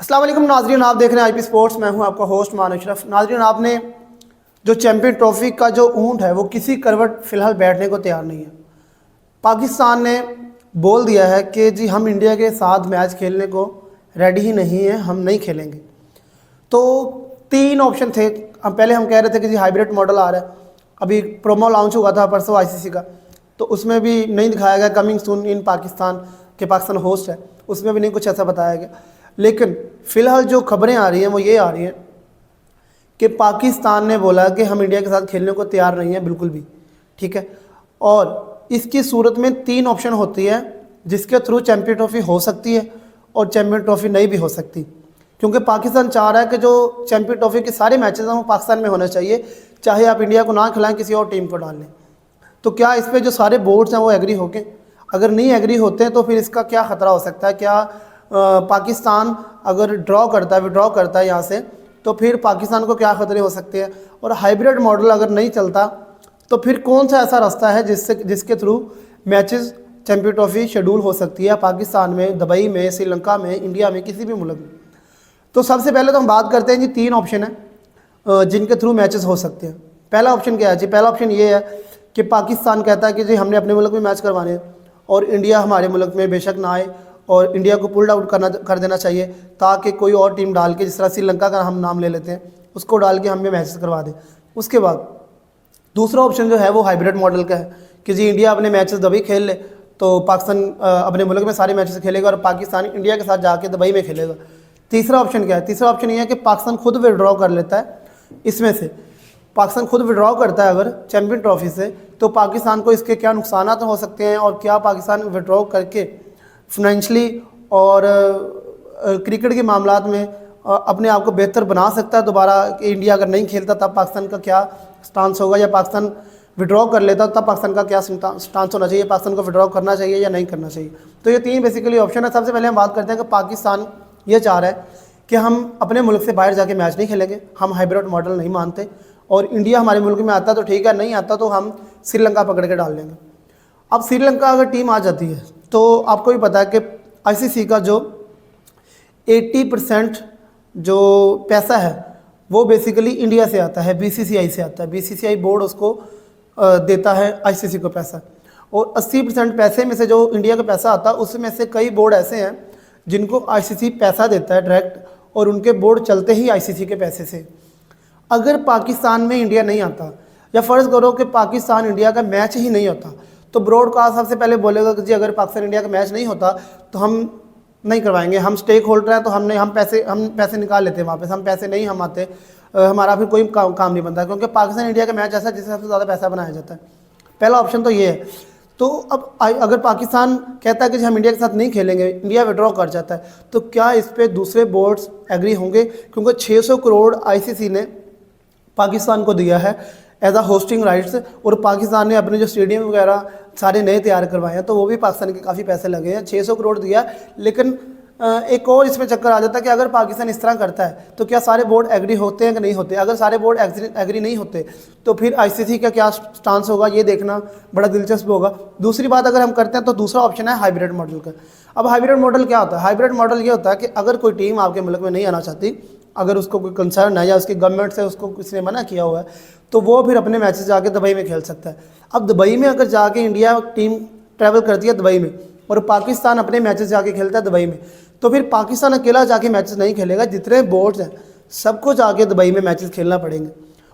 अस्सलाम वालेकुम नाजरीन, आप देख रहे हैं आईपी स्पोर्ट्स। मैं हूं आपका होस्ट मान अशरफ। नाजरीन, आपने जो चैंपियन ट्रॉफी का जो ऊंट है वो किसी करवट फ़िलहाल बैठने को तैयार नहीं है। पाकिस्तान ने बोल दिया है कि जी हम इंडिया के साथ मैच खेलने को रेडी ही नहीं है, हम नहीं खेलेंगे। तो तीन ऑप्शन थे। पहले हम कह रहे थे कि जी हाइब्रिड मॉडल आ रहा है। अभी प्रोमो लॉन्च हुआ था परसों आईसीसी का, तो उसमें भी नहीं दिखाया गया कमिंग सून इन पाकिस्तान, के पाकिस्तान होस्ट है, उसमें भी नहीं कुछ ऐसा बताया गया। लेकिन फ़िलहाल जो खबरें आ रही हैं वो ये आ रही हैं कि पाकिस्तान ने बोला कि हम इंडिया के साथ खेलने को तैयार नहीं है बिल्कुल भी, ठीक है। और इसकी सूरत में तीन ऑप्शन होती है जिसके थ्रू चैम्पियन ट्रॉफी हो सकती है और चैम्पियन ट्रॉफी नहीं भी हो सकती, क्योंकि पाकिस्तान चाह रहा है कि जो चैम्पियन ट्रॉफी के सारे मैचेस हैं वो पाकिस्तान में होने चाहिए, चाहे आप इंडिया को ना खिलाएं, किसी और टीम को डाल लें। तो क्या इस पर जो सारे बोर्ड्स हैं वो एग्री होके, अगर नहीं एग्री होते हैं तो फिर इसका क्या ख़तरा हो सकता है? क्या पाकिस्तान अगर ड्रॉ करता है, विड्रॉ करता है यहाँ से, तो फिर पाकिस्तान को क्या ख़तरे हो सकते हैं? और हाइब्रिड मॉडल अगर नहीं चलता तो फिर कौन सा ऐसा रास्ता है जिसके through matches champion trophy schedule हो सकती है पाकिस्तान में, दुबई में, श्रीलंका में, इंडिया में, किसी भी मुल्क में? तो सबसे पहले तो हम बात करते हैं जी तीन ऑप्शन है जिनके थ्रू मैचेस हो सकते हैं। पहला ऑप्शन क्या है जी? पहला ऑप्शन ये है कि पाकिस्तान कहता है कि जी हमने अपने मुल्क में मैच करवाने हैं और इंडिया हमारे मुल्क में बेशक ना आए और इंडिया को पुल्ड आउट कर देना चाहिए, ताकि कोई और टीम डाल के, जिस तरह श्रीलंका का हम नाम ले लेते हैं, उसको डाल के हमें मैचेस करवा दें। उसके बाद दूसरा ऑप्शन जो है वो हाइब्रिड मॉडल का है कि जी इंडिया अपने मैचेस दुबई खेल ले, तो पाकिस्तान अपने मुल्क में सारे मैचेस खेलेगा और पाकिस्तान इंडिया के साथ जाके दुबई में खेलेगा। तीसरा ऑप्शन क्या है? तीसरा ऑप्शन ये है कि पाकिस्तान खुद विड्रॉ कर लेता है। इसमें से पाकिस्तान खुद विड्रॉ करता है अगर चैम्पियन ट्रॉफी से, तो पाकिस्तान को इसके क्या नुकसान हो सकते हैं और क्या पाकिस्तान विड्रॉ करके फाइनेंशली और क्रिकेट के मामलात में अपने आप को बेहतर बना सकता है दोबारा। इंडिया अगर नहीं खेलता तब पाकिस्तान का क्या स्टांस होगा, या पाकिस्तान विड्रॉ कर लेता तब पाकिस्तान का क्या स्टांस होना चाहिए, पाकिस्तान को विड्रॉ करना चाहिए या नहीं करना चाहिए? तो ये तीन बेसिकली ऑप्शन है। सबसे पहले हम बात करते हैं कि पाकिस्तान ये चाह रहा है कि हम अपने मुल्क से बाहर जाके मैच नहीं खेलेंगे, हम हाइब्रिड मॉडल नहीं मानते, और इंडिया हमारे मुल्क में आता तो ठीक है, नहीं आता तो हम श्रीलंका पकड़ के डाल देंगे। अब श्रीलंका अगर टीम आ जाती है तो आपको भी पता है कि आईसीसी का जो 80% जो पैसा है वो बेसिकली इंडिया से आता है, बीसीसीआई से आता है। बीसीसीआई बोर्ड उसको देता है आईसीसी को पैसा, और 80% पैसे में से जो इंडिया का पैसा आता है उसमें से कई बोर्ड ऐसे हैं जिनको आईसीसी पैसा देता है डायरेक्ट, और उनके बोर्ड चलते ही आईसीसी के पैसे से। अगर पाकिस्तान में इंडिया नहीं आता, या फ़र्ज़ करो कि पाकिस्तान इंडिया का मैच ही नहीं होता, तो ब्रॉडकास्ट सबसे पहले बोलेगा कि जी अगर पाकिस्तान इंडिया का मैच नहीं होता तो हम नहीं करवाएंगे, हम स्टेक होल्डर हैं, तो हम पैसे निकाल लेते हैं वापस, हम पैसे नहीं हम आते, हमारा फिर कोई काम नहीं बनता, क्योंकि पाकिस्तान इंडिया का मैच ऐसा है जिससे सबसे ज़्यादा पैसा बनाया जाता है। पहला ऑप्शन तो ये है। तो अब अगर पाकिस्तान कहता है कि हम इंडिया के साथ नहीं खेलेंगे, इंडिया विड्रॉ कर जाता है, तो क्या इस पर दूसरे बोर्ड्स एग्री होंगे? क्योंकि 600 करोड़ आईसीसी ने पाकिस्तान को दिया है एज आ होस्टिंग राइट्स, और पाकिस्तान ने अपने जो स्टेडियम वगैरह सारे नए तैयार करवाए हैं, तो वो भी पाकिस्तान के काफ़ी पैसे लगे हैं। 600 करोड़ दिया। लेकिन एक और इसमें चक्कर आ जाता है कि अगर पाकिस्तान इस तरह करता है तो क्या सारे बोर्ड एग्री होते हैं कि नहीं होते? अगर सारे बोर्ड एग्री नहीं होते तो फिर आईसीसी का क्या स्टांस होगा, ये देखना बड़ा दिलचस्प होगा। दूसरी बात अगर हम करते हैं तो दूसरा ऑप्शन है हाइब्रिड मॉडल का। अब हाइब्रिड मॉडल क्या होता है? हाइब्रिड मॉडल ये होता है कि अगर कोई टीम आपके मुल्क में नहीं आना चाहती, अगर उसको कोई कंसर्न है या उसकी गवर्नमेंट से उसको किसी ने मना किया हुआ है, तो वो फिर अपने मैचेस जाके दुबई में खेल सकता है। अब दुबई में अगर जाके इंडिया टीम ट्रैवल करती है दुबई में, और पाकिस्तान अपने मैचेस जाके खेलता है दुबई में, तो फिर पाकिस्तान अकेला जाके मैचेस नहीं खेलेगा, जितने बोर्ड्स हैं सबको जाके दुबई में मैचेस खेलना पड़ेंगे।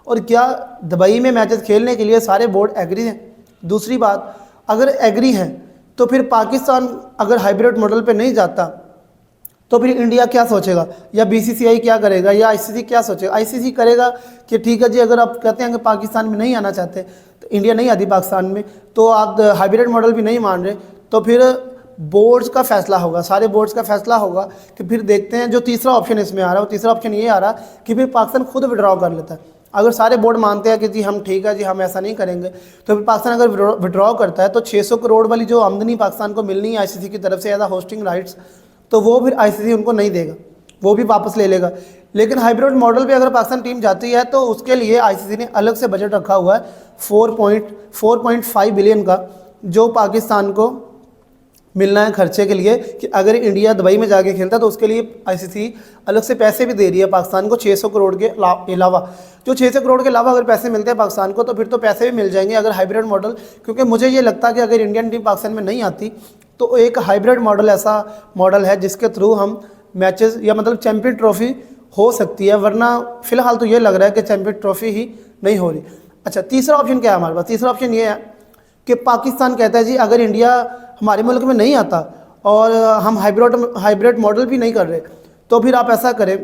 और क्या दुबई में मैचेस खेलने के लिए सारे बोर्ड एग्री हैं? दूसरी बात, अगर एग्री हैं तो फिर पाकिस्तान अगर हाइब्रिड मॉडल पर नहीं जाता तो फिर इंडिया क्या सोचेगा, या बीसीसीआई क्या करेगा, या आईसीसी क्या सोचेगा? आईसीसी करेगा कि ठीक है जी, अगर आप कहते हैं कि पाकिस्तान में नहीं आना चाहते, तो इंडिया नहीं आती पाकिस्तान में, तो आप हाइब्रिड मॉडल भी नहीं मान रहे, तो फिर बोर्ड्स का फैसला होगा, सारे बोर्ड्स का फैसला होगा कि फिर देखते हैं। जो तीसरा ऑप्शन इसमें आ रहा है, वो तीसरा ऑप्शन ये आ रहा कि फिर पाकिस्तान खुद विड्रॉ कर लेता है। अगर सारे बोर्ड मानते हैं कि जी हम ठीक है जी, हम ऐसा नहीं करेंगे, तो फिर पाकिस्तान अगर विड्रॉ करता है तो 600 करोड़ वाली जो आमदनी पाकिस्तान को मिलनी है आईसीसी की तरफ से एज आ होस्टिंग राइट्स, तो वो फिर आईसीसी उनको नहीं देगा, वो भी वापस ले लेगा। लेकिन हाइब्रिड मॉडल पे अगर पाकिस्तान टीम जाती है तो उसके लिए आईसीसी ने अलग से बजट रखा हुआ है 4.5 बिलियन का, जो पाकिस्तान को मिलना है खर्चे के लिए कि अगर इंडिया दुबई में जाके खेलता तो उसके लिए आईसीसी अलग से पैसे भी दे रही है पाकिस्तान को 600 करोड़ के अलावा। जो 600 करोड़ के अलावा अगर पैसे मिलते हैं पाकिस्तान को तो फिर तो पैसे भी मिल जाएंगे अगर हाइब्रिड मॉडल, क्योंकि मुझे ये लगता है कि अगर इंडियन टीम पाकिस्तान में नहीं आती तो एक हाइब्रिड मॉडल ऐसा मॉडल है जिसके थ्रू हम मैचेस या मतलब चैम्पियन ट्रॉफी हो सकती है, वरना फिलहाल तो ये लग रहा है कि चैम्पियन ट्रॉफी ही नहीं हो रही। अच्छा, तीसरा ऑप्शन क्या है हमारे पास? तीसरा ऑप्शन ये है कि पाकिस्तान कहता है जी अगर इंडिया हमारे मुल्क में नहीं आता और हम हाइब्रिड मॉडल भी नहीं कर रहे तो फिर आप ऐसा करें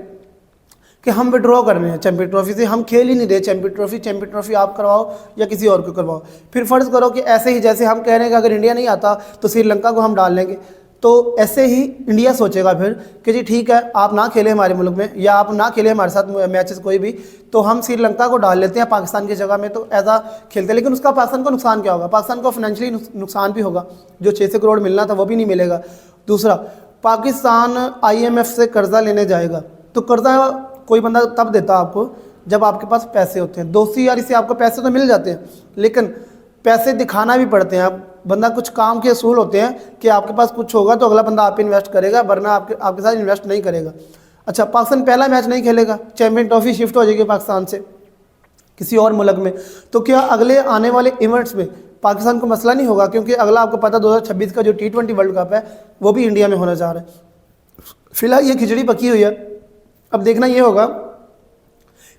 कि हम विड्रॉ कर रहे हैं चैम्पियन ट्रॉफी से, हम खेल ही नहीं रहे चैम्पियन ट्रॉफी आप करवाओ या किसी और को करवाओ। फिर फ़र्ज़ करो कि ऐसे ही जैसे हम कह रहे हैं कि अगर इंडिया नहीं आता तो श्रीलंका को हम डाल लेंगे, तो ऐसे ही इंडिया सोचेगा फिर कि जी ठीक है आप ना खेलें हमारे मुल्क में या आप ना खेलें हमारे साथ मैचेस कोई भी, तो हम श्रीलंका को डाल लेते हैं पाकिस्तान की जगह में, तो ऐसा खेलते हैं। लेकिन उसका पाकिस्तान को नुकसान क्या होगा? पाकिस्तान को फाइनेंशियली नुकसान भी होगा, जो 600 करोड़ मिलना था वो भी नहीं मिलेगा। दूसरा, पाकिस्तान IMF से कर्जा लेने जाएगा, तो कर्जा कोई बंदा तब देता आपको जब आपके पास पैसे होते हैं। दोस्ती यारी से आपको पैसे तो मिल जाते हैं लेकिन पैसे दिखाना भी पड़ते हैं। बंदा कुछ काम के असूल होते हैं कि आपके पास कुछ होगा तो अगला बंदा आप पे इन्वेस्ट करेगा, वरना आपके साथ इन्वेस्ट नहीं करेगा। अच्छा, पाकिस्तान पहला मैच नहीं खेलेगा, चैम्पियन ट्रॉफी शिफ्ट हो जाएगी पाकिस्तान से किसी और मुल्क में, तो क्या अगले आने वाले इवेंट्स में पाकिस्तान को मसला नहीं होगा? क्योंकि अगला आपको पता 2026 का जो T20 वर्ल्ड कप है वो भी इंडिया में होने जा रहा है। फिलहाल ये खिचड़ी पकी हुई है, अब देखना ये होगा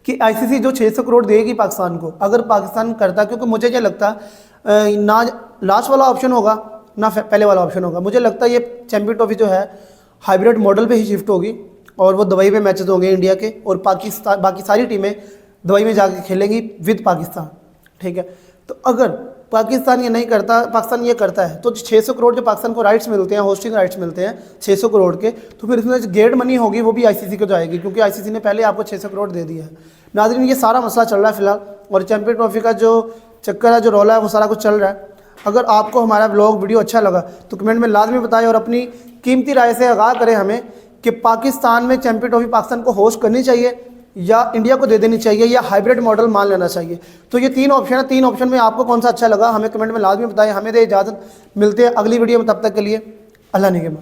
कि ICC जो 600 करोड़ देगी पाकिस्तान को, अगर पाकिस्तान करता, क्योंकि मुझे क्या लगता ना लास्ट वाला ऑप्शन होगा ना पहले वाला ऑप्शन होगा, मुझे लगता है ये चैम्पियन ट्रॉफी जो है हाइब्रिड मॉडल पे ही शिफ्ट होगी और वो दुबई में मैचेस होंगे इंडिया के, और पाकिस्तान बाकी सारी टीमें दुबई में जाके खेलेंगी विद पाकिस्तान, ठीक है। तो अगर पाकिस्तान ये नहीं करता, पाकिस्तान ये करता है तो 600 करोड़ जो पाकिस्तान को राइट्स मिलते हैं, होस्टिंग राइट्स मिलते हैं 600 करोड़ के, तो फिर इसमें गेट मनी होगी वो भी ICC को जाएगी, क्योंकि ICC ने पहले आपको 600 करोड़ दे दिया है। नाज़रीन, ये सारा मसला चल रहा है फिलहाल, और चैम्पियन ट्रॉफी का जो चक्कर है, जो रौला है, वो सारा कुछ चल रहा है। अगर आपको हमारा व्लॉग वीडियो अच्छा लगा तो कमेंट में लाजमी बताएं और अपनी कीमती राय से आगाह करें हमें कि पाकिस्तान में चैम्पियन ट्रॉफी पाकिस्तान को होस्ट करनी चाहिए या इंडिया को दे देनी चाहिए या हाइब्रिड मॉडल मान लेना चाहिए। तो ये 3 ऑप्शन है, 3 ऑप्शन में आपको कौन सा अच्छा लगा हमें कमेंट में लाजमी बताएं। हमें दे इजाज़त, मिलते हैं अगली वीडियो में, तब तक के लिए अल्लाह निगहबान।